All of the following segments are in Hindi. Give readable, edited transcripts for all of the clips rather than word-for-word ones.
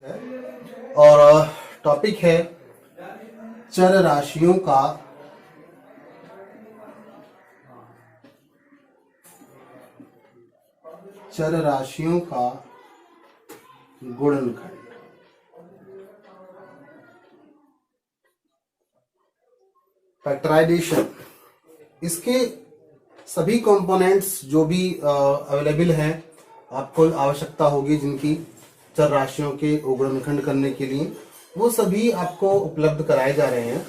और टॉपिक है चर राशियों का गुणनखंड। फैक्टराइजेशन, इसके सभी कंपोनेंट्स जो भी अवेलेबल हैं, आपको आवश्यकता होगी जिनकी चर राशियों के गुणनखंड करने के लिए, वो सभी आपको उपलब्ध कराए जा रहे हैं।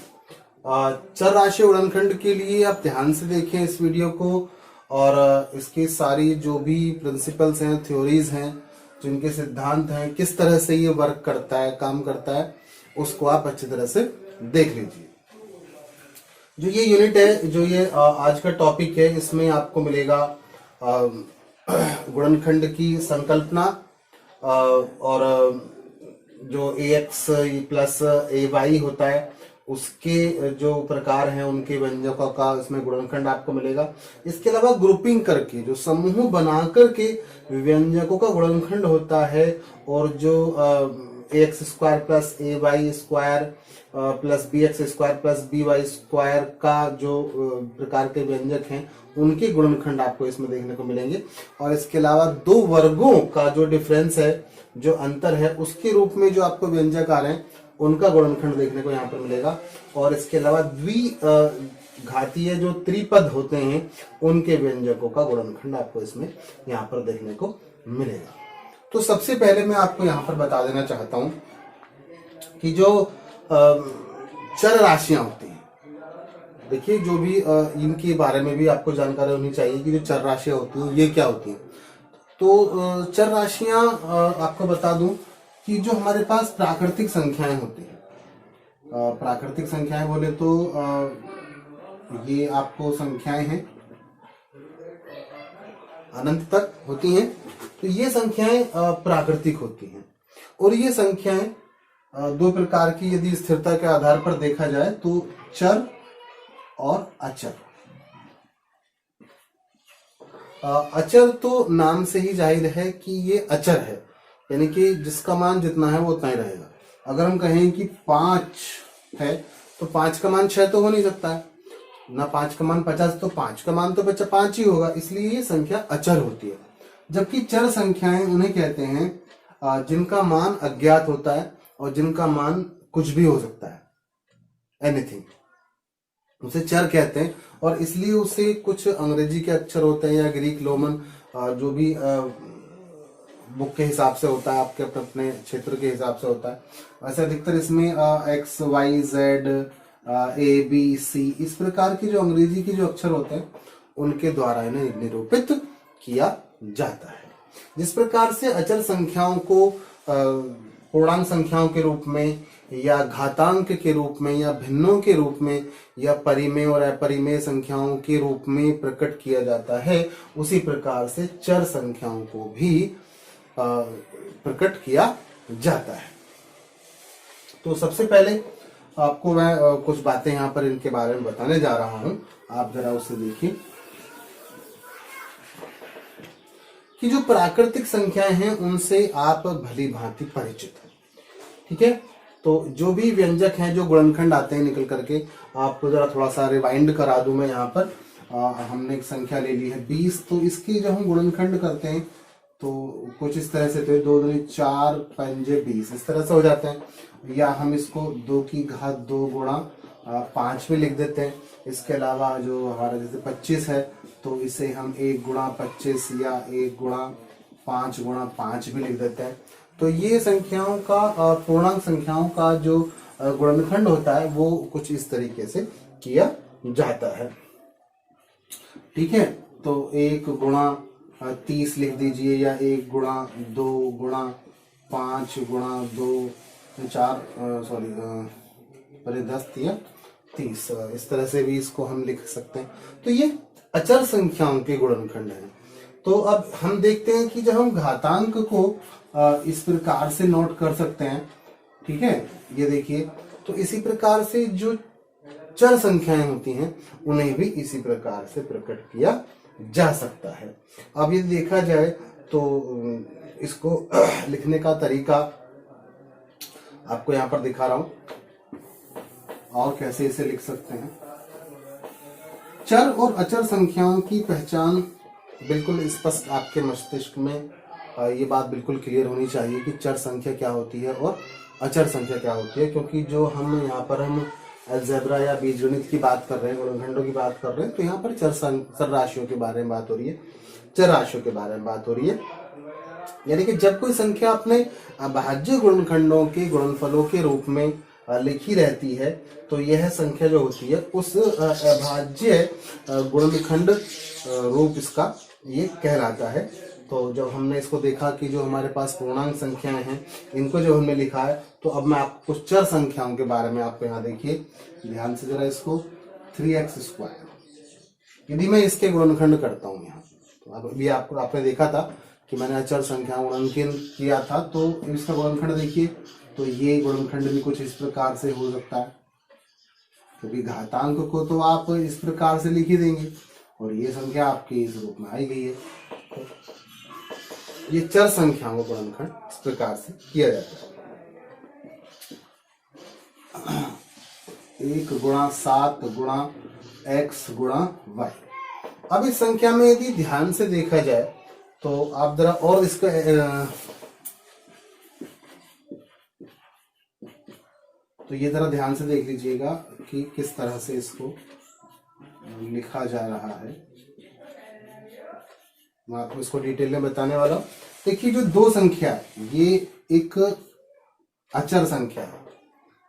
चर राशि गुणनखंड के लिए आप ध्यान से देखें इस वीडियो को, और इसकी सारी जो भी प्रिंसिपल्स हैं, थ्योरीज हैं, जिनके सिद्धांत हैं, किस तरह से ये वर्क करता है, काम करता है, उसको आप अच्छी तरह से देख लीजिए। जो ये यूनिट है, जो ये आज का टॉपिक है, इसमें आपको मिलेगा गुणनखंड की संकल्पना, और जो ax प्लस ay होता है उसके जो प्रकार हैं, उनके व्यंजकों का इसमें गुणनखंड आपको मिलेगा। इसके अलावा ग्रुपिंग करके, जो समूह बना करके व्यंजकों का गुणनखंड होता है, और जो ax square plus ay square plus bx square plus by square का जो प्रकार के व्यंजक हैं, उनके गुणनखंड आपको इसमें देखने को मिलेंगे। और इसके अलावा दो वर्गों का जो डिफरेंस है, जो अंतर है, उसके रूप में जो आपको व्यंजक आ रहे हैं, उनका गुणनखंड देखने को यहाँ पर मिलेगा। और इसके अलावा द्विघातीय जो त्रिपद होते हैं, उनके व्यंजकों का गुणनखंड आपको इसमें यहाँ पर देखने को मिलेगा। तो सबसे पहले मैं आपको यहाँ पर बता देना चाहता हूँ कि जो चर राशियां होती हैं, देखिए, जो भी इनके बारे में भी आपको जानकारी होनी चाहिए कि जो चर राशियां होती हैं ये क्या होती हैं। तो चर राशियां आपको बता दूं कि जो हमारे पास प्राकृतिक संख्याएं होती हैं, प्राकृतिक संख्याएं बोले तो ये आपको संख्याएं हैं, अनंत तक होती हैं। तो ये संख्याएं प्राकृतिक होती हैं, और ये संख्याएं दो प्रकार की, यदि स्थिरता के आधार पर देखा जाए तो चर और अचर। अचर तो नाम से ही जाहिर है कि ये अचर है, यानी कि जिसका मान जितना है वो उतना ही रहेगा। अगर हम कहें कि 5 है तो 5 का मान 6 तो हो नहीं सकता है ना, 5 का मान 50 तो 5 का मान तो 5 ही होगा, इसलिए ये संख्या अचर होती है। जबकि चर संख्याएं उन्हें कहते हैं जिनका मान अज्ञात होता है और जिनका मान कुछ भी हो सकता है, एनीथिंग, उसे चर कहते हैं। और इसलिए उसे कुछ अंग्रेजी के अक्षर होते हैं या ग्रीक रोमन, जो भी बुक के हिसाब से होता है, आपके अपने क्षेत्र के हिसाब से होता है, वैसे अधिकतर इसमें x y z a b c, इस प्रकार की जो अंग्रेजी के जो अक्षर होते हैं, उनके द्वारा इन्हें निरूपित किया जाता है। जिस प्रकार से अचर संख्याओं को पूर्णांक संख्याओं के रूप में, या घातांक के रूप में, या भिन्नों के रूप में, या परिमेय और अपरिमेय संख्याओं के रूप में प्रकट किया जाता है, उसी प्रकार से चर संख्याओं को भी प्रकट किया जाता है। तो सबसे पहले आपको मैं कुछ बातें यहाँ पर इनके बारे में बताने जा रहा हूं, आप जरा उसे देखिए कि जो प्राकृतिक संख्याएं हैं उनसे आप भली भांति परिचित हैं, ठीक है। तो जो भी व्यंजक हैं, जो गुणनखंड आते हैं निकल करके, आपको जरा थोड़ा सा रिवाइंड करा दूं मैं यहाँ पर। हमने एक संख्या ले ली है 20, तो इसकी जब हम गुणनखंड करते हैं तो कुछ इस तरह से, तो 2 दूनी 4 पंजे 20, इस तरह से हो जाते हैं। या हम इसको 2 की घात 2 गुणा 5 में लिख देते हैं। इसके अलावा जो हमारा जैसे 25 है, तो इसे हम 1 गुणा 25 या 1 गुणा 5 गुणा 5 भी लिख देते हैं। तो ये संख्याओं का, पूर्णांक संख्याओं का जो गुणनखंड होता है, वो कुछ इस तरीके से किया जाता है, ठीक है। तो 1 गुणा 30 लिख दीजिए, या 1 गुणा 2 गुणा 5 गुणा 2 4 10 या 30, इस तरह से भी इसको हम लिख सकते हैं। तो ये अचर संख्याओं के गुणनखंड है। तो अब हम देखते हैं कि जब हम घातांक को इस प्रकार से नोट कर सकते हैं, ठीक है, ये देखिए, तो इसी प्रकार से जो चर संख्याएं होती हैं उन्हें भी इसी प्रकार से प्रकट किया जा सकता है। अब ये देखा जाए तो इसको लिखने का तरीका आपको यहाँ पर दिखा रहा हूं और कैसे इसे लिख सकते हैं। चर और अचर संख्याओं की पहचान बिल्कुल स्पष्ट आपके मस्तिष्क में ये बात बिल्कुल क्लियर होनी चाहिए कि चर संख्या क्या होती है और अचर संख्या क्या होती है, क्योंकि जो हम यहाँ पर हम अलजेब्रा या बीजगणित की बात कर रहे हैं, गुणनखंडों की बात कर रहे हैं, तो यहाँ पर चर राशियों के बारे में बात हो रही है, चर राशियों के बारे में बात हो रही है। यानी कि जब कोई संख्या अपने अभाज्य गुणनखंडों के गुणनफलों के रूप में लिखी रहती है तो यह संख्या जो होती है उस अभाज्य गुणनखंड रूप इसका ये कहलाता है। तो जब हमने इसको देखा कि जो हमारे पास पूर्णांक संख्याएं हैं इनको जो हमने लिखा है, तो अब मैं आपको कुछ चर संख्याओं के बारे में आपको यहाँ देखिए ध्यान से जरा इसको 3x², यदि मैं इसके गुणनखंड करता हूँ यहाँ, तो अभी आपने देखा था कि मैंने अचर संख्या गुणनखंड किया था, तो इसका गुणनखंड देखिए, तो ये गुणनखंड भी कुछ इस प्रकार से हो सकता है, क्योंकि घातांक को तो आप इस प्रकार से लिख ही देंगे और ये संख्या आपकी इस रूप में आई गई है। तो ये चर संख्याओं का गुणनखंड इस प्रकार से किया जाता है। 1 × 7 × x × y। अब इस संख्या में यदि ध्यान से देखा जाए तो आप जरा और इसका तो ये जरा ध्यान से देख लीजिएगा कि किस तरह से इसको लिखा जा रहा है। मैं आपको इसको डिटेल में बताने वाला हूं। देखिए जो दो संख्या है ये एक अचर संख्या है,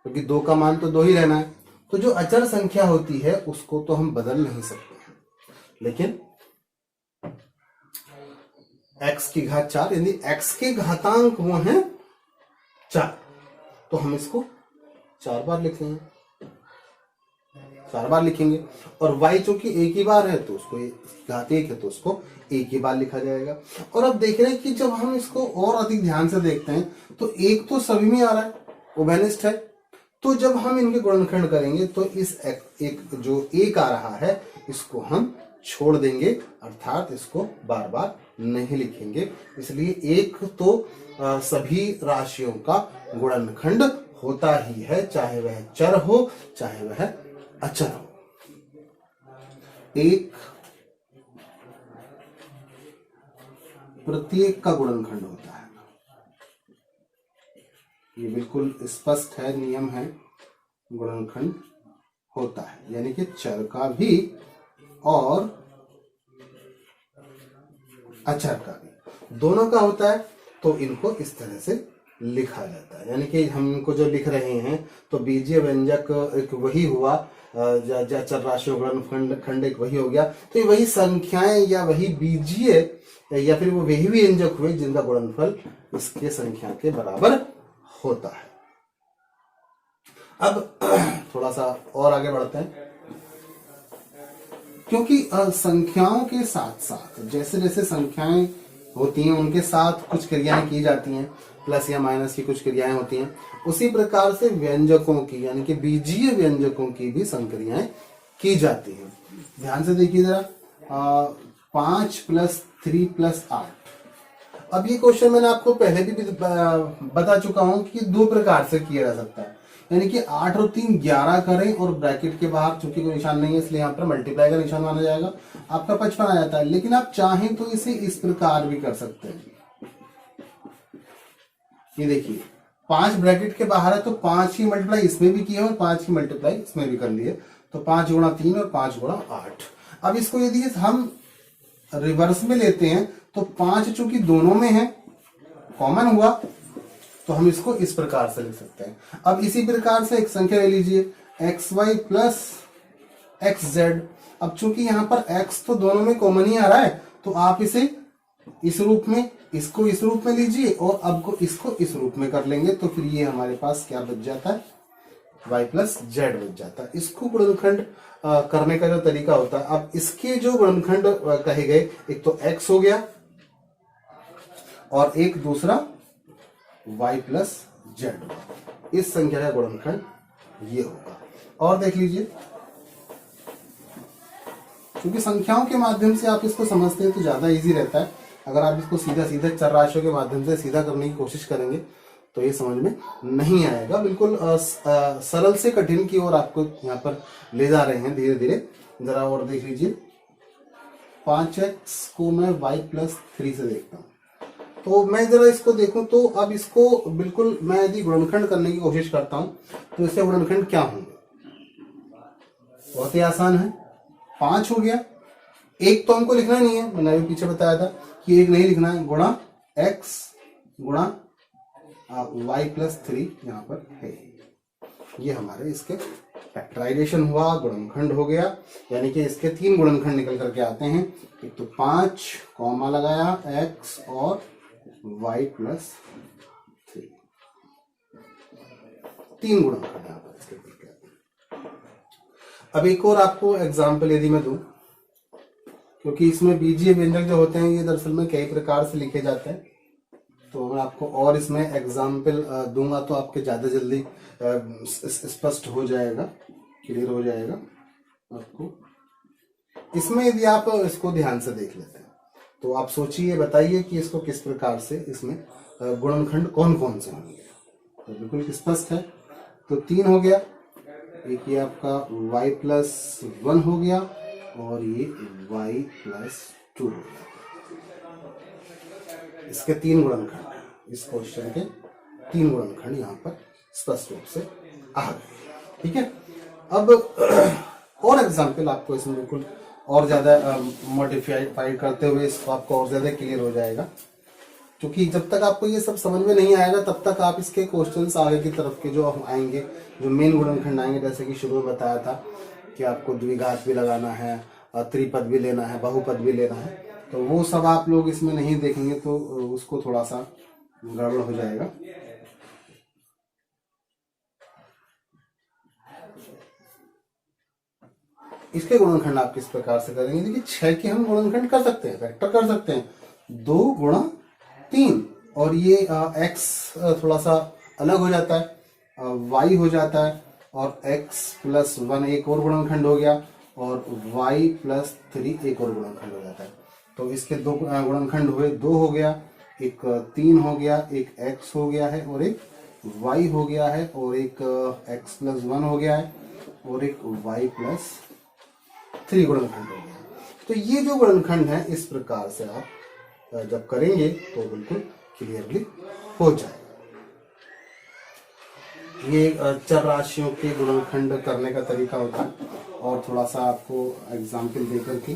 क्योंकि 2 का मान तो 2 ही रहना है। तो जो अचर संख्या होती है उसको तो हम बदल नहीं सकते हैं, लेकिन x की घात 4 यानी x के घातांक वो हैं 4, तो हम इसको 4 बार लिख लेंगे, 4 बार लिखेंगे। और y चूंकि एक ही बार है तो उसको घात 1 है तो उसको एक ही बार लिखा जाएगा। और अब देख रहे हैं कि जब हम इसको और अधिक ध्यान से देखते हैं तो एक तो सभी में आ रहा है, उभयनिष्ठ है, तो जब हम इनके गुणनखंड करेंगे तो इस एक जो एक आ रहा है इसको हम छोड़ देंगे, अर्थात इसको बार बार नहीं लिखेंगे। इसलिए एक तो सभी राशियों का गुणनखंड होता ही है, चाहे वह चर हो चाहे वह अचर हो। एक प्रत्येक का गुणनखंड होता है, ये बिल्कुल स्पष्ट है, नियम है, गुणनखंड होता है, यानी कि चर का भी और अचर का भी, दोनों का होता है। तो इनको इस तरह से लिखा जाता है, यानी कि हम इनको जो लिख रहे हैं तो बीजीय व्यंजक एक वही हुआ, चर राशियों गुणनखंड एक वही हो गया, तो ये वही संख्याएं या वही बीजीय या फिर वो वही व्यंजक हुए जिनका गुणनफल इसके संख्या के बराबर होता है। अब थोड़ा सा और आगे बढ़ते हैं, क्योंकि संख्याओं के साथ साथ जैसे जैसे संख्याएं होती हैं उनके साथ कुछ क्रियाएं की जाती हैं, प्लस या माइनस की कुछ क्रियाएं होती हैं, उसी प्रकार से व्यंजकों की यानी कि बीजीय व्यंजकों की भी संक्रियाएं की जाती हैं। ध्यान से देखिए जरा, 5 + 3 + 8। अब ये क्वेश्चन मैंने आपको पहले भी बता चुका हूं कि 2 प्रकार से किया जा सकता है, यानी कि 8 और 3 11 करें और ब्रैकेट के बाहर चूंकि कोई निशान नहीं है इसलिए यहाँ पर मल्टीप्लाई का निशान माना जाएगा, आपका 55 आ जाता है। लेकिन आप चाहें तो इसे इस प्रकार भी कर सकते हैं, ये देखिए 5 ब्रैकेट के बाहर है तो 5 की मल्टीप्लाई इसमें भी किया और 5 की मल्टीप्लाई इसमें भी कर लिए, तो 5 × 3 और 5 × 8। अब इसको यदि हम रिवर्स में लेते हैं तो 5 चूंकि दोनों में है, कॉमन हुआ, तो हम इसको इस प्रकार से लिख सकते हैं। अब इसी प्रकार से एक संख्या ले लीजिए xy + xz। अब चूंकि यहाँ पर x तो दोनों में कॉमन ही आ रहा है तो आप इसे इस रूप में, इसको इस रूप में लीजिए और अब को इसको इस रूप में कर लेंगे, तो फिर ये हमारे पास क्या बच जाता है, y + z बच जाता है। इसको गुणनखंड करने का जो तरीका होता है, अब इसके जो गुणनखंड कहे गए, एक तो x हो गया और एक दूसरा y + z, इस संख्या का गुणनखंड ये होगा। और देख लीजिए, क्योंकि संख्याओं के माध्यम से आप इसको समझते हैं तो ज्यादा इजी रहता है। अगर आप इसको सीधा सीधा चर राशियों के माध्यम से सीधा करने की कोशिश करेंगे तो ये समझ में नहीं आएगा। बिल्कुल सरल से कठिन की ओर आपको यहाँ पर ले जा रहे हैं धीरे धीरे। जरा और देख लीजिए, 5x को मैं y+3 से देखता हूँ। तो मैं जरा इसको देखूं तो अब इसको बिल्कुल मैं यदि गुणनखंड करने की कोशिश करता हूं तो इससे गुणनखंड क्या होंगे? बहुत ही आसान है, 5 हो गया। एक तो हमको लिखना नहीं है, मैंने अभी पीछे बताया था कि एक नहीं लिखना है, गुणा x गुणा y+3 यहाँ पर है। ये हमारे इसके फैक्टराइजेशन हुआ, गुणनखंड हो गया, यानी कि इसके 3 गुणनखंड निकल करके आते हैं। एक तो 5 कॉमा लगाया x और y+3, 3 गुणनखंड यहाँ पर इसके निकल के आते हैं। अब एक और आपको एग्जाम्पल यदि मैं दूं, क्योंकि इसमें बीजीय व्यंजक जो होते हैं ये दरअसल में कई प्रकार से लिखे जाते हैं, तो मैं आपको और इसमें एग्जाम्पल दूंगा तो आपके ज्यादा जल्दी स्पष्ट हो जाएगा, क्लियर हो जाएगा आपको। इसमें यदि आप इसको ध्यान से देख लेते हैं तो आप सोचिए, बताइए कि इसको किस प्रकार से इसमें गुणनखंड कौन कौन से होंगे। तो बिल्कुल स्पष्ट है, तो 3 हो गया, एक ये आपका y+1 हो गया और ये y+2 हो गया। इसके 3 गुणनखंड, इस क्वेश्चन के 3 गुणनखंड यहाँ पर स्पष्ट रूप से आ गए। ठीक है, अब और एग्जाम्पल आपको इसमें बिल्कुल और ज्यादा मॉडिफाई करते हुए इसको आपको और ज्यादा क्लियर हो जाएगा, क्योंकि जब तक आपको ये सब समझ में नहीं आएगा तब तक आप इसके क्वेश्चंस आगे की तरफ के जो आएंगे, जो मेन गुणनखंड आएंगे, जैसे कि शुरू में बताया था कि आपको द्विघात भी लगाना है, त्रिपद भी लेना है, बहुपद भी लेना है, तो वो सब आप लोग इसमें नहीं देखेंगे तो उसको थोड़ा सा गड़बड़ हो जाएगा। इसके गुणनखंड आप किस प्रकार से करेंगे? देखिए 6 के हम गुणनखंड कर सकते हैं, वेक्टर कर सकते हैं, 2 गुणा 3, और ये x थोड़ा सा अलग हो जाता है, y हो जाता है, और x+1 एक और गुणनखंड हो गया, और y+3 एक और गुणनखंड हो जाता है। तो इसके 2 गुणनखंड हुए, 2 हो गया, एक 3 हो गया, एक x हो गया है, और एक y हो गया है, और एक x+1 हो गया है, और एक y+3 गुणनखंड हो गया। तो ये जो गुणनखंड है इस प्रकार से आप जब करेंगे तो बिल्कुल क्लियरली हो जाएगा। ये चर राशियों के गुणनखंड करने का तरीका होता है, और थोड़ा सा आपको एग्जाम्पल देकर के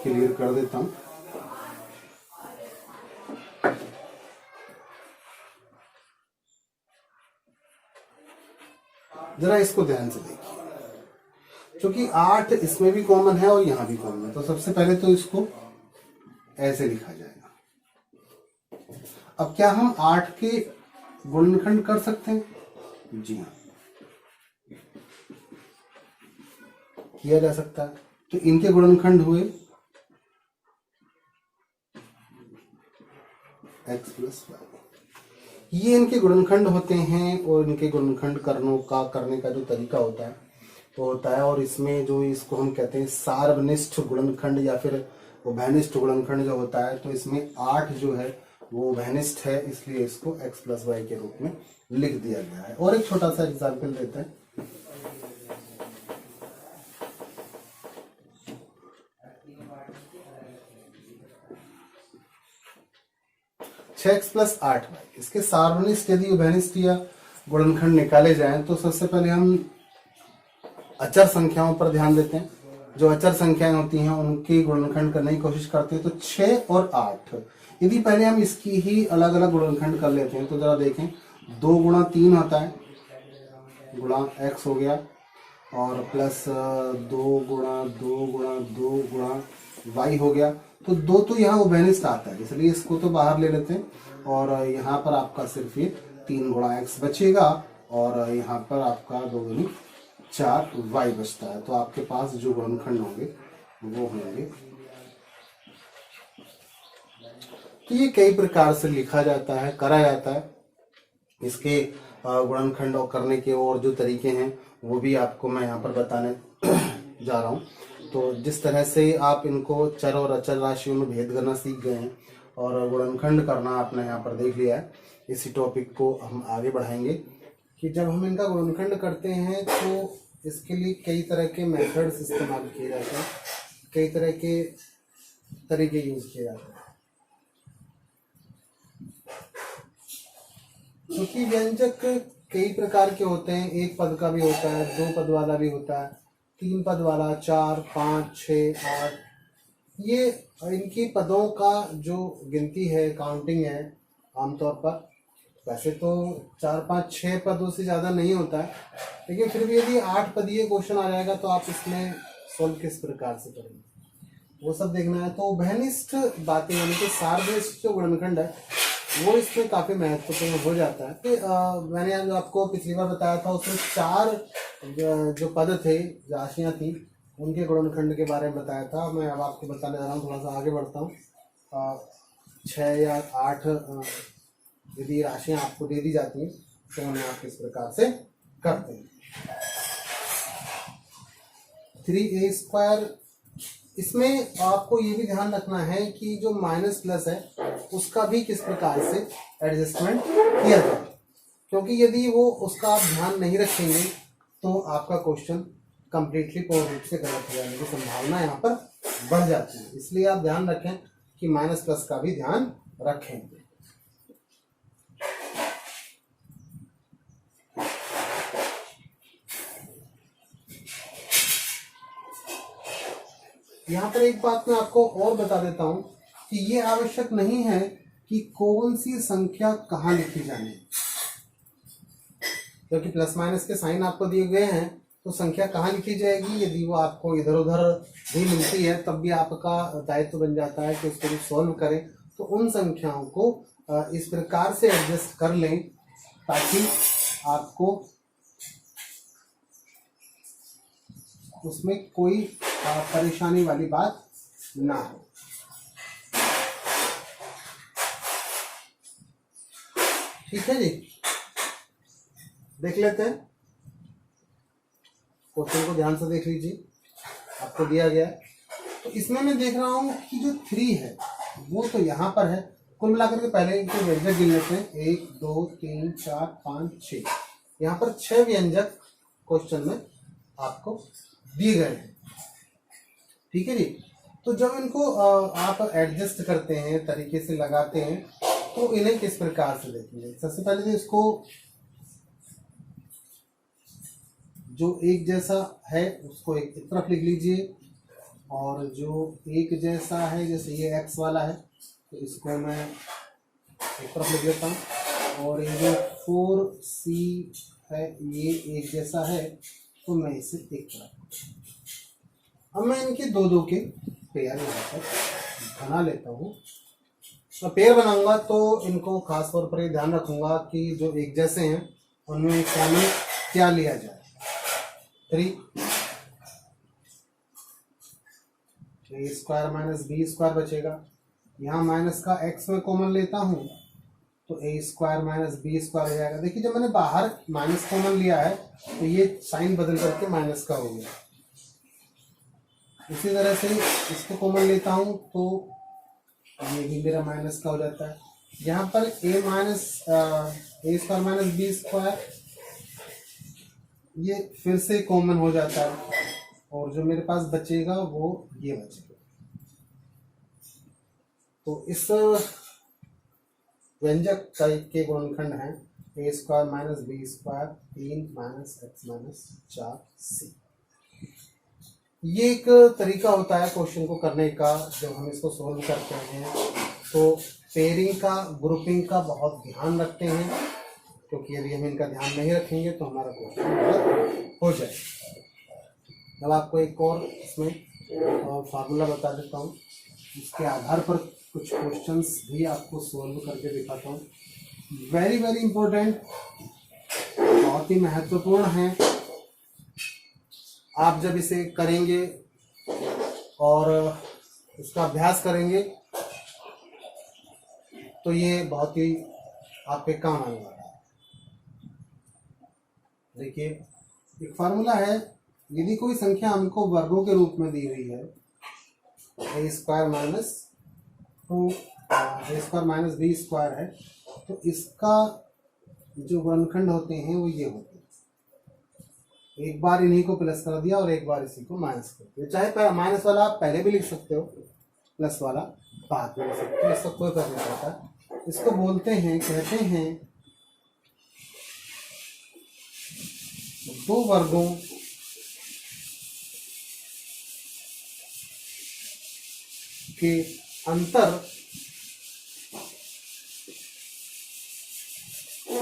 क्लियर कर देता हूं। जरा इसको ध्यान से देखिए, क्योंकि 8 इसमें भी कॉमन है और यहां भी कॉमन है, तो सबसे पहले तो इसको ऐसे लिखा जाएगा। अब क्या हम 8 के गुणनखंड कर सकते हैं? जी हाँ, किया जा सकता है। तो इनके गुणनखंड हुए x+y, ये इनके गुणनखंड होते हैं, और इनके गुणनखंड करने का जो तरीका होता है वो होता है, और इसमें जो इसको हम कहते हैं सार्वनिष्ठ गुणनखंड या फिर उभयनिष्ठ गुणनखंड जो होता है, तो इसमें 8 जो है वो उभयनिष्ठ है, इसलिए इसको x+y के रूप में लिख दिया गया है। और एक छोटा सा एग्जाम्पल देते हैं। x+8y, इसके सार्वनिष्ठ यदि उभयनिष्ठ या गुणनखंड निकाले जाएं तो सबसे पहले हम अचर संख्याओं पर ध्यान देते हैं। जो अचर संख्याएं होती हैं उनकी गुणनखंड करने की कोशिश करते हैं। तो 6 और 8, यदि पहले हम इसकी ही अलग अलग गुणनखंड कर लेते हैं तो जरा देखें, 2 गुणा 3 होता है, गुणा x हो गया, और प्लस 2 गुणा 2 गुणा 2 गुणा y हो गया। तो 2 तो यहाँ उभयनिष्ठ आता है, इसलिए इसको तो बाहर ले लेते हैं, और यहाँ पर आपका सिर्फ ये 3 गुणा x बचेगा, और यहाँ पर आपका 2 गुनी 4 y बचता है। तो आपके पास जो गुणनखंड होंगे वो होंगे। तो ये कई प्रकार से लिखा जाता है, करा जाता है। इसके गुणनखंड और करने के और जो तरीके हैं वो भी आपको मैं यहाँ पर बताने जा रहा हूँ। तो जिस तरह से आप इनको चर और अचर राशियों में भेद करना सीख गए हैं, और गुणनखंड करना आपने यहाँ पर देख लिया है। इसी टॉपिक को हम आगे बढ़ाएंगे कि जब हम इनका गुणनखंड करते हैं तो इसके लिए कई तरह के मेथड्स इस्तेमाल किए जाते हैं, कई तरह के तरीके यूज किए जाते हैं। क्योंकि व्यंजक कई प्रकार के होते हैं, एक पद का भी होता है, दो पद वाला भी होता है, तीन पद वाला, 4, 5, 6, 8, ये इनकी पदों का जो गिनती है, काउंटिंग है, आमतौर पर वैसे तो 4, 5, 6 पदों से ज़्यादा नहीं होता है, लेकिन फिर भी यदि 8 पदीय क्वेश्चन आ जाएगा तो आप इसमें सोल्व किस प्रकार से करेंगे वो सब देखना है। तो उभयनिष्ठ बातें यानी कि सार्वभौमिक जो गुणनखंड है वो इसमें काफ़ी महत्वपूर्ण हो जाता है। मैंने जो आपको पिछली बार बताया था उसमें 4 जो पद थे, राशियाँ थी, उनके गुणनखंड के बारे में बताया था। मैं अब आपको बताने जा रहा हूँ, थोड़ा सा आगे बढ़ता हूँ। 6 या 8 यदि राशियाँ आपको दे दी जाती हैं तो उन्हें आप किस प्रकार से करते हैं। 3a², इसमें आपको ये भी ध्यान रखना है कि जो माइनस प्लस है उसका भी किस प्रकार से एडजस्टमेंट किया जाए, क्योंकि यदि वो उसका आप ध्यान नहीं रखेंगे तो आपका क्वेश्चन कंप्लीटली पूर्ण रूप से गलत हो जाने की संभावना यहाँ पर बढ़ जाती है। इसलिए आप ध्यान रखें कि माइनस प्लस का भी ध्यान रखें। यहाँ पर एक बात मैं आपको और बता देता हूँ कि ये आवश्यक नहीं है कि कौन सी संख्या कहाँ लिखी जानी है, क्योंकि प्लस माइनस के साइन आपको दिए गए हैं तो संख्या कहाँ लिखी जाएगी यदि वो आपको इधर उधर भी मिलती है तब भी आपका दायित्व बन जाता है कि उसको भी सॉल्व करें। तो उन संख्याओं को इस प्रकार से एडजस्ट कर लें ताकि आपको उसमें कोई परेशानी वाली बात ना हो। ठीक है जी, देख लेते हैं, क्वेश्चन को ध्यान से देख लीजिए, आपको दिया गया है। तो इसमें मैं देख रहा हूं कि जो 3 है वो तो यहाँ पर है। कुल मिलाकर के पहले इनके व्यंजक गिन लेते हैं, 1, 2, 3, 4, 5, 6, यहाँ पर 6 व्यंजक क्वेश्चन में आपको दिए गए हैं। ठीक है जी, तो जब इनको आप एडजस्ट करते हैं, तरीके से लगाते हैं, तो इन्हें किस प्रकार से देखेंगे। सबसे पहले तो इसको जो एक जैसा है उसको एक तरफ लिख लीजिए, और जो एक जैसा है जैसे ये x वाला है तो इसको मैं एक तरफ लिख लेता हूँ, और ये जो 4c है ये एक जैसा है तो मैं इसे एक तरफ। अब मैं इनके दो के पेयर यहाँ पर बना लेता हूँ। मैं पेयर बनाऊंगा तो इनको खास तौर पर ये ध्यान रखूंगा कि जो एक जैसे हैं उनमें कॉमन क्या लिया जाए। 3 a² माइनस b² बचेगा। यहाँ माइनस का x में कॉमन लेता हूँ तो a² माइनस b² हो जाएगा। देखिए जब मैंने बाहर माइनस कॉमन लिया है तो ये साइन बदल करके माइनस का हो गया। इसी तरह से इसको कॉमन लेता हूँ तो ये भी मेरा माइनस का हो जाता है। यहाँ पर a² माइनस b² ये फिर से कॉमन हो जाता है, और जो मेरे पास बचेगा वो ये बचेगा। तो इस व्यंजक के गुणनखंड हैं a² minus b² 3 minus x minus 4c। ये एक तरीका होता है क्वेश्चन को करने का। जब हम इसको सोल्व करते हैं तो पेयरिंग का, ग्रुपिंग का बहुत ध्यान रखते हैं, क्योंकि यदि हम इनका ध्यान नहीं रखेंगे तो हमारा क्वेश्चन गलत हो जाए। अब आपको एक और इसमें फार्मूला बता देता हूँ, इसके आधार पर कुछ क्वेश्चंस भी आपको सोल्व करके दिखाता हूँ। वेरी वेरी इंपॉर्टेंट, बहुत ही महत्वपूर्ण है। आप जब इसे करेंगे और इसका अभ्यास करेंगे तो ये बहुत ही आपके काम आने वाला है। देखिए एक फार्मूला है, यदि कोई संख्या हमको वर्गों के रूप में दी हुई है a² माइनस 2 ए स्क्वायर माइनस बी स्क्वायर है, तो इसका जो गुणनखंड होते हैं वो ये होते हैं। एक बार इन्हीं को प्लस कर दिया और एक बार इसी को माइनस कर दिया। चाहे माइनस वाला आप पहले भी लिख सकते हो, प्लस वाला बाद में लिख सकते हो, इसका कोई फर्क नहीं पड़ता। इसको बोलते हैं, कहते हैं दो वर्गों के अंतर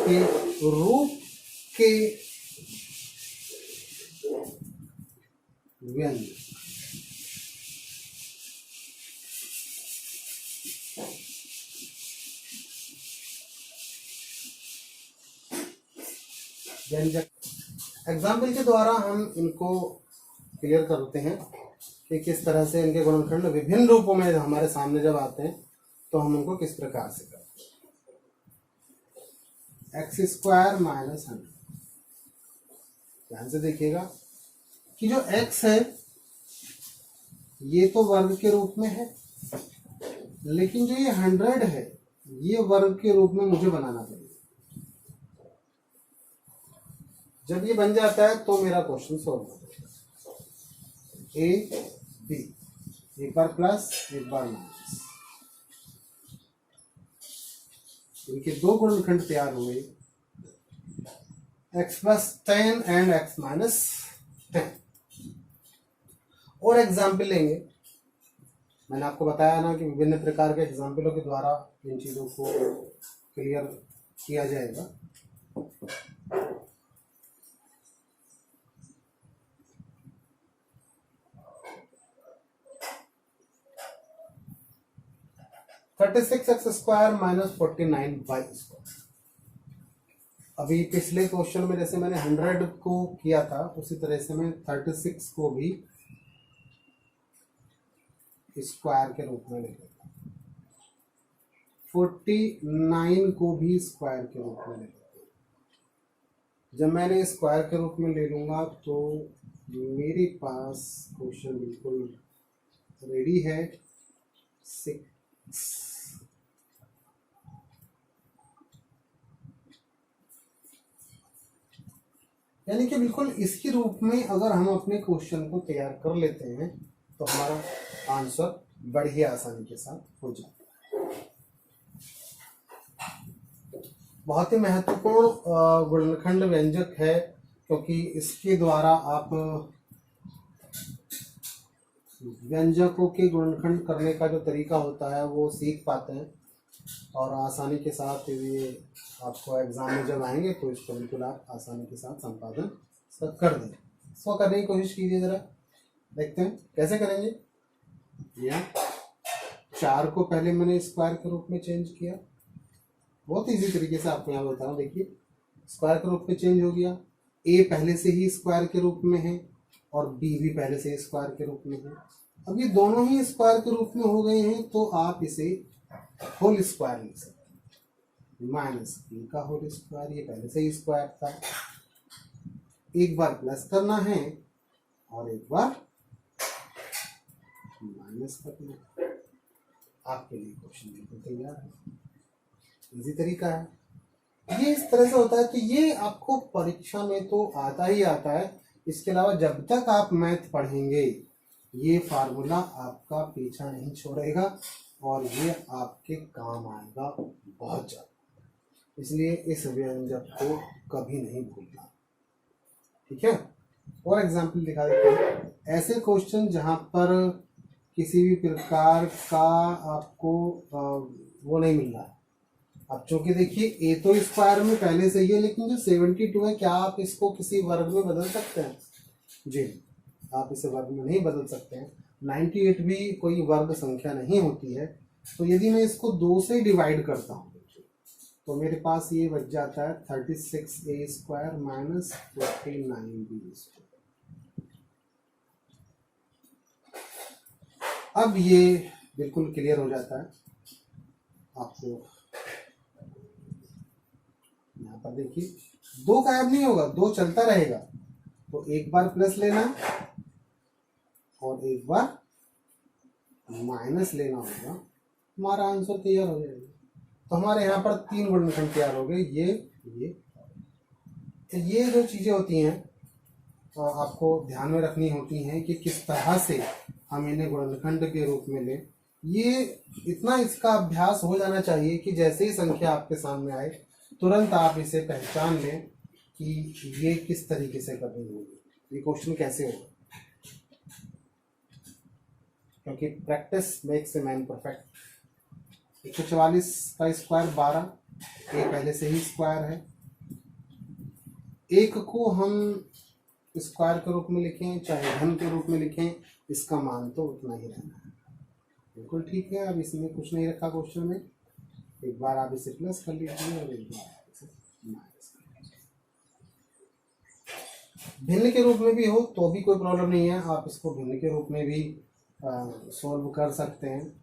के रूप के व्यंजक। व्यंजक एग्जाम्पल के द्वारा हम इनको क्लियर करते हैं कि किस तरह से इनके गुणनखंड विभिन्न रूपों में हमारे सामने जब आते हैं तो हम उनको किस प्रकार से करते हैं। एक्स स्क्वायर माइनस 100, ध्यान से देखिएगा कि जो x है ये तो वर्ग के रूप में है, लेकिन जो ये 100 है ये वर्ग के रूप में मुझे बनाना पड़ेगा। जब ये बन जाता है तो मेरा क्वेश्चन सॉल्व हो जाएगा। ए बी, एक बार प्लस एक बार माइनस, इनके दो गुणनखंड तैयार हुए, x plus 10 and x minus 10। और एग्जाम्पल लेंगे, मैंने आपको बताया ना कि विभिन्न प्रकार के एग्जाम्पलों के द्वारा इन चीजों को क्लियर किया जाएगा। Thirty six x square minus 49 y square. अभी पिछले क्वेश्चन में जैसे मैंने 100 को किया था उसी तरह से मैं 36 को भी स्क्वायर के रूप में ले लेता हूँ, 49 को भी स्क्वायर के रूप में ले लेता हूँ। जब मैंने स्क्वायर के रूप में ले लूंगा तो मेरे पास क्वेश्चन बिल्कुल रेडी है। 6 यानी कि बिल्कुल इसके रूप में अगर हम अपने क्वेश्चन को तैयार कर लेते हैं तो हमारा आंसर बड़ी आसानी के साथ हो जाता है। बहुत ही महत्वपूर्ण गुणनखंड व्यंजक है, क्योंकि इसके द्वारा आप व्यंजकों के गुणनखंड करने का जो तरीका होता है वो सीख पाते हैं और आसानी के साथ ये आपको एग्जाम में जब आएंगे तो इसको बिल्कुल आप आसानी के साथ संपादन सब कर दें। इसको करने की कोशिश कीजिए, जरा देखते हैं कैसे करेंगे। या 4 को पहले मैंने स्क्वायर के रूप में चेंज किया, बहुत इजी तरीके से आपको यहाँ बता रहा हूँ। देखिए स्क्वायर के रूप में चेंज हो गया, ए पहले से ही स्क्वायर के रूप में है और बी भी पहले से ही स्क्वायर के रूप में है। अब ये दोनों ही स्क्वायर के रूप में हो गए हैं तो आप इसे होल स्क्वायर लिख सकते हैं। माइनस बी का होल स्क्वायर, ये पहले से ही स्क्वायर था, एक बार प्लस करना है और एक बार माइनस करना है। आपके लिए क्वेश्चन बिल्कुल तैयार है, इजी तरीका है। ये इस तरह से होता है कि ये आपको परीक्षा में तो आता ही आता है, इसके अलावा जब तक आप मैथ पढ़ेंगे ये फार्मूला आपका पीछा नहीं छोड़ेगा और ये आपके काम आएगा बहुत ज़्यादा। इसलिए इस व्यंजक को कभी नहीं भूलना, ठीक है। और एग्जाम्पल दिखा देते हैं, ऐसे क्वेश्चन जहाँ पर किसी भी प्रकार का आपको वो नहीं मिल रहा है। अब चूंकि देखिए ए तो स्क्वायर में पहले से ही है, लेकिन जो 72 है क्या आप इसको किसी वर्ग में बदल सकते हैं? जी आप इसे वर्ग में नहीं बदल सकते हैं। 98 भी कोई वर्ग संख्या नहीं होती है। तो यदि मैं इसको 2 से डिवाइड करता हूँ तो मेरे पास ये बच जाता है 36a square minus 49b square. अब ये बिल्कुल क्लियर हो जाता है आपको। यहाँ पर देखिए 2 गायब नहीं होगा, 2 चलता रहेगा, तो एक बार प्लस लेना और एक बार माइनस लेना होगा हमारा आंसर तैयार हो जाएगा। तो हमारे यहाँ पर 3 गुणनखंड तैयार हो गए, ये जो चीजें होती हैं आपको ध्यान में रखनी होती हैं कि किस तरह से हम इन्हें गुणनखंड के रूप में लें। ये इतना इसका अभ्यास हो जाना चाहिए कि जैसे ही संख्या आपके सामने आए तुरंत आप इसे पहचान लें कि ये किस तरीके से करनी होगी, ये क्वेश्चन कैसे होगा, क्योंकि practice makes a man perfect. 144 का स्क्वायर 12, ये पहले से ही स्क्वायर है। एक को हम स्क्वायर के रूप में लिखें चाहे घन के रूप में लिखें, इसका मान तो उतना ही रहना है। बिल्कुल ठीक है। अब इसमें कुछ नहीं रखा क्वेश्चन में, एक बार आप इसे प्लस कर लीजिए और एक बार इसे माइनस कर लीजिए। भिन्न के रूप में भी हो तो भी कोई प्रॉब्लम नहीं है, आप इसको भिन्न के रूप में भी सॉल्व कर सकते हैं।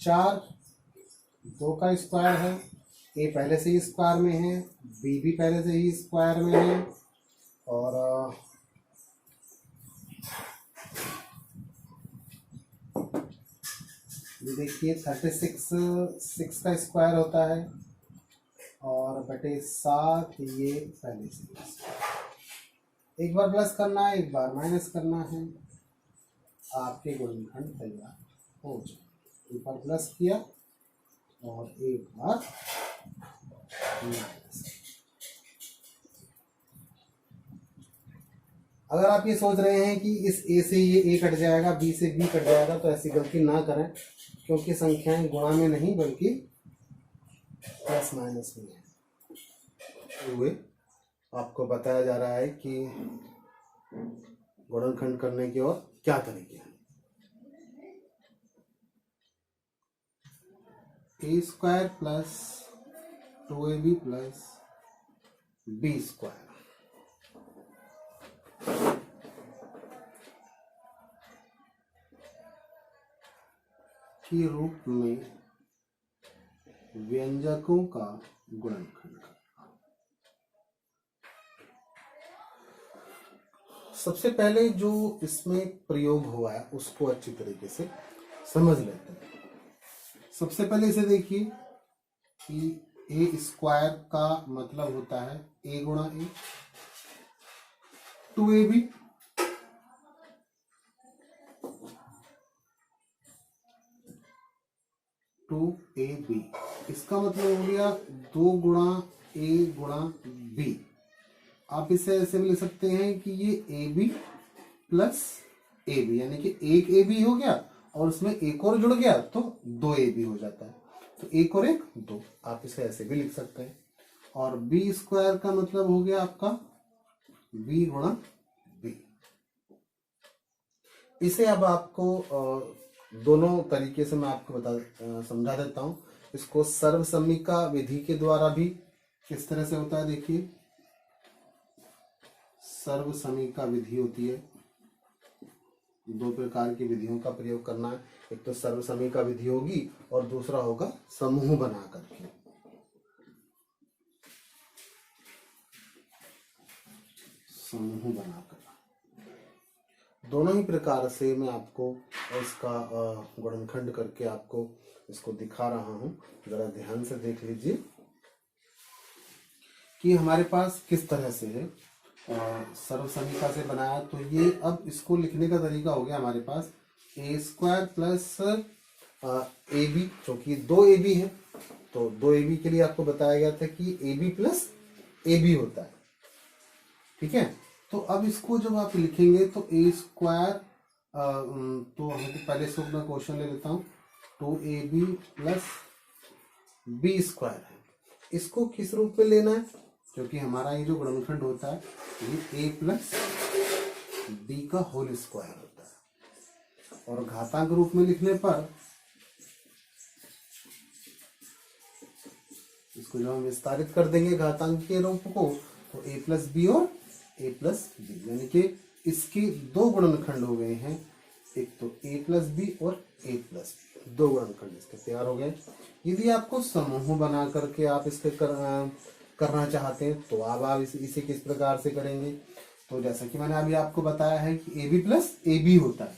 चार 2 का स्क्वायर है, ए पहले से ही स्क्वायर में है, बी भी पहले से ही स्क्वायर में है, और ये देखिए 36 6 का स्क्वायर होता है और बटे 7 ये पहले से ही। एक बार प्लस करना है, एक बार माइनस करना है, आपके गुणनखंड तैयार हो जाए। एक बार प्लस किया और एक बार माइनस। अगर आप ये सोच रहे हैं कि इस ए से ये ए कट जाएगा, बी से बी कट जाएगा, तो ऐसी गलती ना करें, क्योंकि संख्याएं गुणा में नहीं बल्कि प्लस माइनस में है। हुए आपको बताया जा रहा है कि गुणनखंड करने के और क्या तरीके हैं। A square plus 2ab plus B square के रूप में व्यंजकों का गुणनखंड करना। सबसे पहले जो इसमें प्रयोग हुआ है उसको अच्छी तरीके से समझ लेते हैं। सबसे पहले इसे देखिए कि ए स्क्वायर का मतलब होता है ए गुणा ए, 2ab इसका मतलब हो गया 2 गुणा ए गुणा बी। आप इसे ऐसे भी लिख सकते हैं कि ये a b plus a b, यानी कि एक ए बी हो गया और उसमें एक और जुड़ गया तो 2 ए बी हो जाता है। तो एक और एक 2, आप इसे ऐसे भी लिख सकते हैं। और बी स्क्वायर का मतलब हो गया आपका बी गुणा बी। इसे अब आपको दोनों तरीके से मैं आपको समझा देता हूं। इसको सर्वसम्मिका विधि के द्वारा भी किस तरह से होता है, देखिए सर्वसम्मिका विधि होती है। 2 प्रकार की विधियों का प्रयोग करना है, एक तो सर्वसम्मिका विधि होगी और दूसरा होगा समूह बना करके। समूह बनाकर दोनों ही प्रकार से मैं आपको इसका गुणनखंड करके आपको इसको दिखा रहा हूं। जरा ध्यान से देख लीजिए कि हमारे पास किस तरह से है। सर्वसम्मिका से बनाया तो ये अब इसको लिखने का तरीका हो गया हमारे पास ए स्क्वायर प्लस ए बी, चूंकि 2 ए बी है तो 2 ए बी के लिए आपको बताया गया था कि a b plus a b होता है। ठीक है, तो अब इसको जब आप लिखेंगे तो ए स्क्वायर, तो हम पहले से मैं क्वेश्चन ले लेता हूँ, 2ab प्लस बी स्क्वायर है। इसको किस रूप में लेना है, क्योंकि हमारा ये जो गुणनखंड होता है ये a प्लस बी का होल स्क्वायर होता है। और घातांक रूप में लिखने पर इसको जब हम विस्तारित कर देंगे घातांक के रूप को तो a प्लस बी और a प्लस बी, यानी कि इसके 2 गुणनखंड हो गए हैं, एक तो a प्लस बी और a प्लस बी, दो गुणनखंड इसके तैयार हो गए। यदि आपको समूह बना करके आप इसके करना चाहते हैं तो अब आप इसे किस प्रकार से करेंगे। तो जैसा कि मैंने अभी आपको बताया है कि a b plus a b होता है,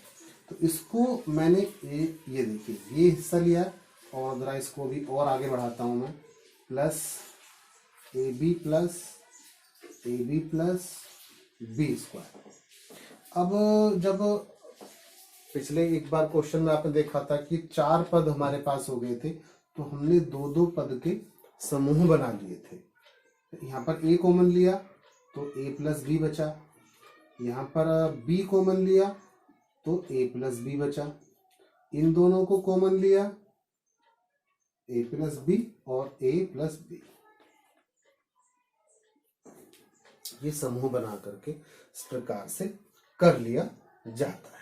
तो इसको मैंने ये देखिए ये हिस्सा लिया और जरा इसको भी और आगे बढ़ाता हूं मैं, plus a b plus B square. अब जब पिछले एक बार क्वेश्चन में आपने देखा था कि 4 पद हमारे पास हो गए थे, तो हमने दो दो पद के समूह बना लिए थे। यहाँ पर a कॉमन लिया तो a प्लस बी बचा, यहाँ पर b कॉमन लिया तो a प्लस बी बचा, इन दोनों को कॉमन लिया a प्लस बी और a प्लस बी, ये समूह बना करके इस प्रकार से कर लिया जाता है।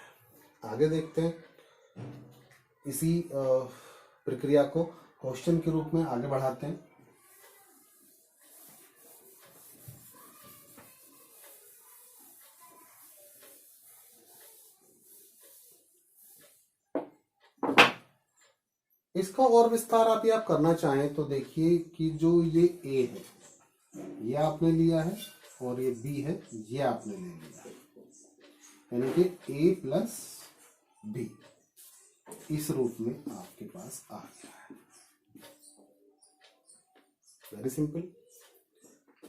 आगे देखते हैं, इसी प्रक्रिया को क्वेश्चन के रूप में आगे बढ़ाते हैं। इसका और विस्तार आप करना चाहें तो देखिए कि जो ये a है ये आपने लिया है और ये b है ये आपने ले लिया है, यानी कि a प्लस बी इस रूप में आपके पास आ गया है। Very simple.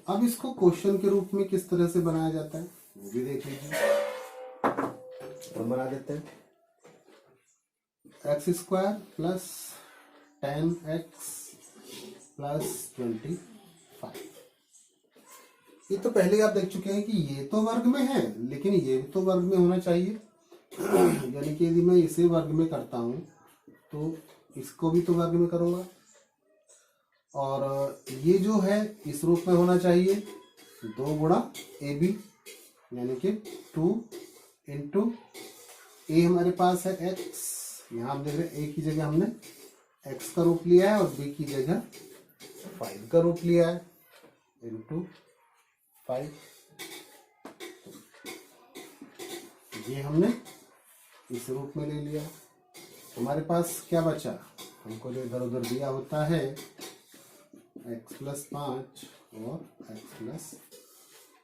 अब इसको क्वेश्चन के रूप में किस तरह से बनाया जाता है वो भी देख लीजिए। हम बना देते हैं x square plus 10x plus 25। ये तो पहले आप देख चुके हैं कि ये तो वर्ग में है लेकिन ये भी तो वर्ग में होना चाहिए। यानी कि यदि मैं इसे वर्ग में करता हूं तो इसको भी तो वर्ग में करूंगा, और ये जो है इस रूप में होना चाहिए 2 गुणा ए बी, यानी कि 2 इंटू ए हमारे पास है x, यहाँ आप देख रहे हैं a की जगह हमने x का रूप लिया है और b की जगह 5 का रूप लिया है, इंटू 5। ये हमने इस रूप में ले लिया। हमारे पास क्या बचा, हमको जो इधर उधर दिया होता है x प्लस 5 और x प्लस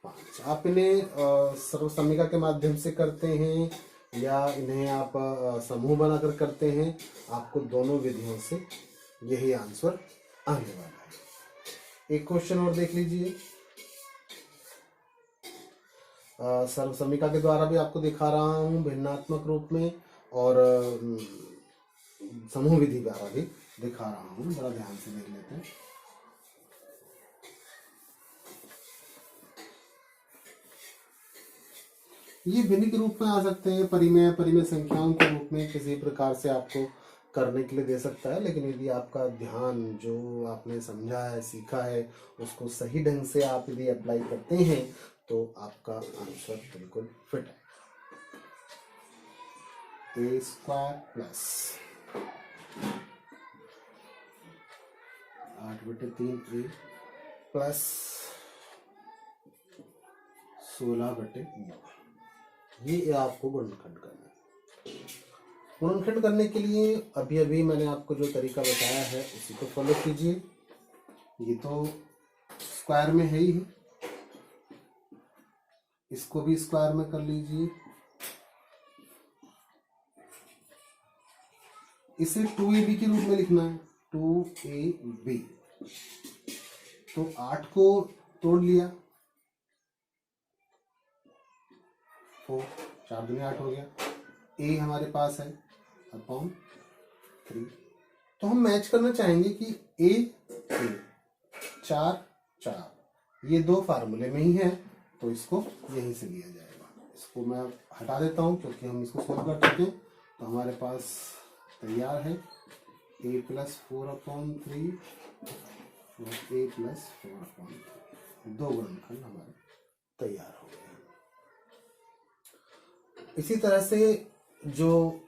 5। आप इन्हें सर्वसमीका के माध्यम से करते हैं या इन्हें आप समूह बनाकर करते हैं, आपको दोनों विधियों से यही आंसर आने वाला है। एक क्वेश्चन और देख लीजिए। सर्वसमीका के द्वारा भी आपको दिखा रहा हूं भिन्नात्मक रूप में, और समूह विधि द्वारा भी दिखा रहा हूं, बड़ा ध्यान से देख लेते हैं। ये भिन्न के रूप में आ सकते हैं, परिमेय संख्याओं के रूप में किसी प्रकार से आपको करने के लिए दे सकता है, लेकिन यदि आपका ध्यान जो आपने समझा है सीखा है उसको सही ढंग से आप यदि अप्लाई करते हैं तो आपका आंसर बिल्कुल फिट है। ए स्क्वायर प्लस 8/3 ए प्लस 16/9, ये आपको गुणनखंड करना है। गुणनखंड करने के लिए अभी अभी मैंने आपको जो तरीका बताया है उसी को फॉलो कीजिए। ये तो स्क्वायर में है ही है, इसको भी स्क्वायर में कर लीजिए। इसे 2ab के रूप में लिखना है, 2ab। तो 8 को तोड़ लिया, 4 4 दूनी 8 हो गया। a हमारे पास है अपॉन 3। तो हम मैच करना चाहेंगे कि a 4 4 ये दो फार्मूले में ही है, तो इसको यहीं से लिया जाएगा। इसको मैं हटा देता हूं क्योंकि हम इसको सोल्व कर चुके हैं। तो हमारे पास तैयार है a प्लस 4/3 और a प्लस 4/3, दो गुणनखंड हमारे तैयार हो गए। इसी तरह से जो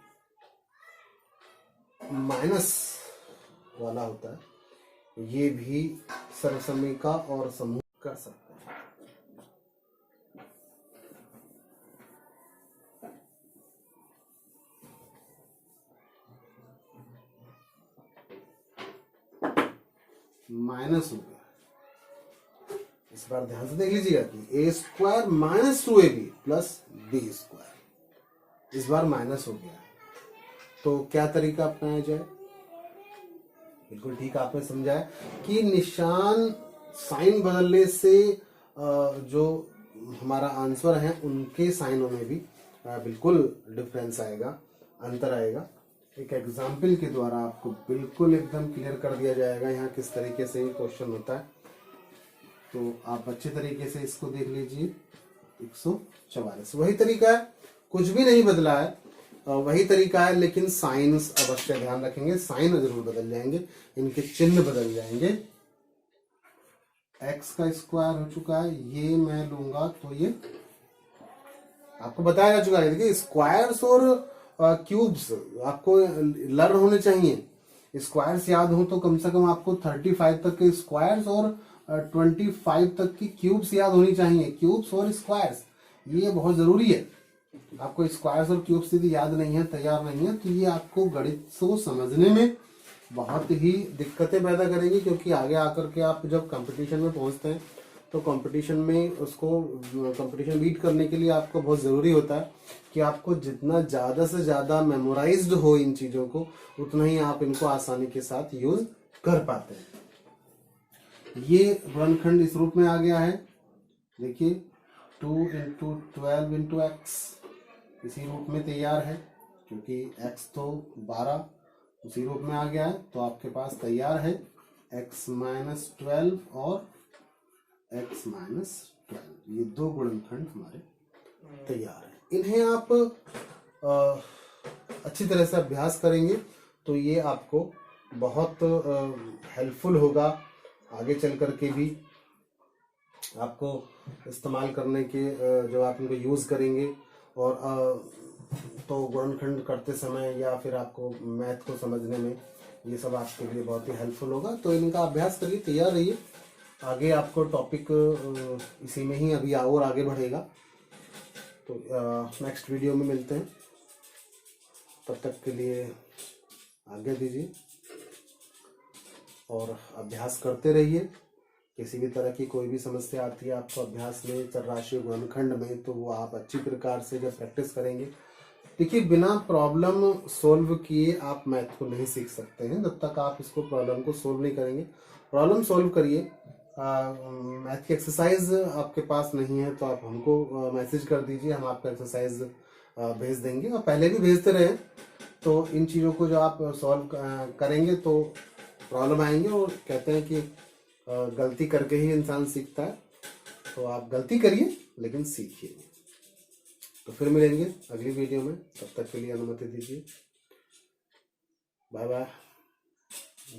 माइनस वाला होता है ये भी सर्वसमीका और समूह कर सकते हैं। माइनस हो गया। इस बार ध्यान से देख लीजिएगा कि A square minus 2ab plus B square इस बार माइनस हो गया है। तो क्या तरीका अपनाया जाए? बिल्कुल ठीक आपने समझा है कि निशान साइन बदलने से जो हमारा आंसर है उनके साइनों में भी बिल्कुल डिफरेंस आएगा, अंतर आएगा। एक एग्जाम्पल के द्वारा आपको बिल्कुल एकदम क्लियर कर दिया जाएगा यहाँ किस तरीके से क्वेश्चन होता है। तो आप अच्छे तरीके से इसको देख लीजिए। 144 वही तरीका है, कुछ भी नहीं बदला है, वही तरीका है, लेकिन साइंस अवश्य ध्यान रखेंगे, साइन जरूर बदल जाएंगे, इनके चिन्ह बदल जाएंगे। x का स्क्वायर हो चुका है, ये मैं लूंगा तो ये आपको बताया जा चुका है। देखिए स्क्वायर्स और क्यूब्स आपको लर्न होने चाहिए। स्क्वायर्स याद हो तो कम से कम आपको 35 तक के स्क्वायर्स और 25 तक की क्यूब्स याद होनी चाहिए। क्यूब्स और स्क्वायर्स ये बहुत जरूरी है। आपको स्क्वायर्स और क्यूब्स यदि याद नहीं है, तैयार नहीं है, तो ये आपको गणित को समझने में बहुत ही दिक्कतें पैदा करेगी, क्योंकि आगे आकर के आप जब कंपटीशन में पहुंचते हैं तो कंपटीशन में उसको कंपटीशन बीट करने के लिए आपको बहुत ज़रूरी होता है कि आपको जितना ज़्यादा से ज़्यादा मेमोराइज्ड हो इन चीज़ों को, उतना ही आप इनको आसानी के साथ यूज कर पाते हैं। ये गुणनखंड इस रूप में आ गया है। देखिए 2 × 12 × x इसी रूप में तैयार है, क्योंकि x तो 12 उसी रूप में आ गया है। तो आपके पास तैयार है x - 12 और x - 12, ये दो गुणनखंड हमारे तैयार हैं। इन्हें आप अच्छी तरह से अभ्यास करेंगे तो ये आपको बहुत हेल्पफुल होगा। आगे चल कर के भी आपको इस्तेमाल करने के जब आप इनको यूज़ करेंगे और तो गुणनखंड करते समय या फिर आपको मैथ को समझने में ये सब आपके लिए बहुत ही हेल्पफुल होगा। तो इनका अभ्यास करिए, तैयार रहिए। आगे आपको टॉपिक इसी में ही अभी और आगे बढ़ेगा। तो नेक्स्ट वीडियो में मिलते हैं, तब तक के लिए आज्ञा दीजिए और अभ्यास करते रहिए। किसी भी तरह की कोई भी समस्या आती है आपको अभ्यास में, चरराशि गुणनखंड में, तो वो आप अच्छी प्रकार से जब प्रैक्टिस करेंगे, देखिए बिना प्रॉब्लम सोल्व किए आप मैथ को नहीं सीख सकते हैं। जब तक आप इसको प्रॉब्लम को सोल्व नहीं करेंगे, प्रॉब्लम सोल्व करिए। मैथ की एक्सरसाइज आपके पास नहीं है तो आप हमको मैसेज कर दीजिए, हम आपको एक्सरसाइज भेज देंगे, और पहले भी भेजते रहे। तो इन चीज़ों को जो आप सॉल्व करेंगे तो प्रॉब्लम आएंगे, और कहते हैं कि गलती करके ही इंसान सीखता है। तो आप गलती करिए लेकिन सीखिए। तो फिर मिलेंगे अगली वीडियो में, तब तक के लिए अनुमति दीजिए। Bye bye.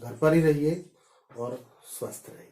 घर पर ही रहिए और स्वस्थ रहिए।